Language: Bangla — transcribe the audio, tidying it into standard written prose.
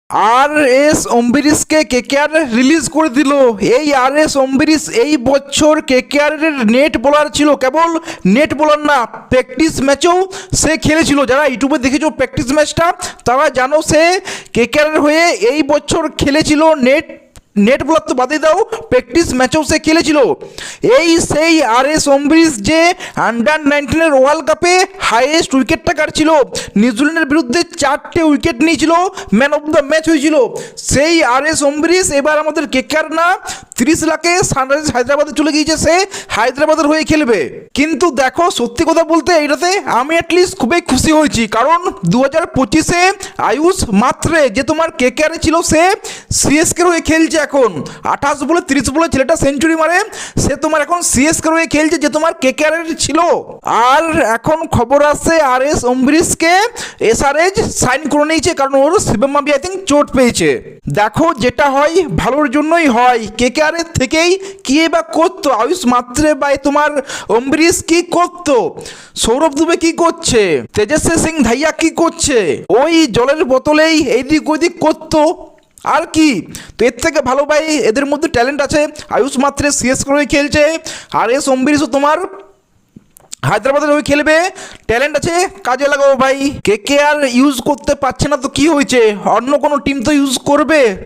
আর এস অম্বিরিশকে কেকেআর রিলিজ করে দিল। এই আর এস অম্বিরিশ এই বছর কেকেআরের নেট বোলার ছিল, কেবল নেট বোলার না, প্র্যাকটিস ম্যাচেও সে খেলেছিল। যারা ইউটিউবে দেখেছো প্র্যাকটিস ম্যাচটা তারা জানো সে কেকেআরের হয়ে এই বছর খেলেছিল। নেট বোলার তো বাদে দাও, প্র্যাকটিস ম্যাচেও সে খেলেছিল। এই সেই আর এস অম্বিরিশ যে আন্ডার-19 ওয়ার্ল্ড কাপে হাইয়েস্ট উইকেট টেকার ছিল, নিউজিল্যান্ডের বিরুদ্ধে 4টে উইকেট নিয়েছিল, ম্যান অফ দ্য ম্যাচ হয়েছিল। সেই আর এস অম্বিরিশ এবার আমাদের কেকেআর না 30 লাখে সানরাইজার্স হায়দ্রাবাদে চলে গিয়েছে, সে হায়দ্রাবাদের হয়ে খেলবে। কিন্তু দেখো সত্যি কথা বলতে এটাতে আমি অ্যাটলিস্ট খুবই খুশি হয়েছি, কারণ 2025-এ আয়ুষ মাত্রে যে তোমার কেকেআরে ছিল সে সিএসকের হয়ে খেলছে। এখন 28 বলে 30 বলে ছেলেটা সেঞ্চুরি মারে, সে তোমার এখন সিএসকের হয়ে খেলছে যে তোমার কেকেআরের ছিল। আর এখন খবর আসছে আর এস অম্বিরিশকে এসআরএইচ সাইন করে নিয়েছে, কারণ ওর শিবম মাবি আই থিঙ্ক চোট পেয়েছে। দেখো যেটা হয় ভালোর জন্যই হয়। কেকেআরের থেকেই কি বা করতো আয়ুষ মাত্রে বা তোমার অম্বিরিশ কি করতো, সৌরভ দুবে কি করছে, তেজস্বী সিং ধাইয়া কি করছে, ওই জলের বোতলেই এইদিক ওইদিক করতো আর কি। তো এর থেকে ভালো ভাই এদের মধ্যে ট্যালেন্ট আছে। আয়ুষ মাত্রে সিএস করে খেলছে, আর এস অম্বিরিশও তোমার হায়দ্রাবাদের হয়ে খেলবে, ট্যালেন্ট আছে, কাজে লাগাবো ভাই। কেকেআর ইউজ করতে পারছে না তো কি হয়েছে, অন্য কোনো টিম তো ইউজ করবে।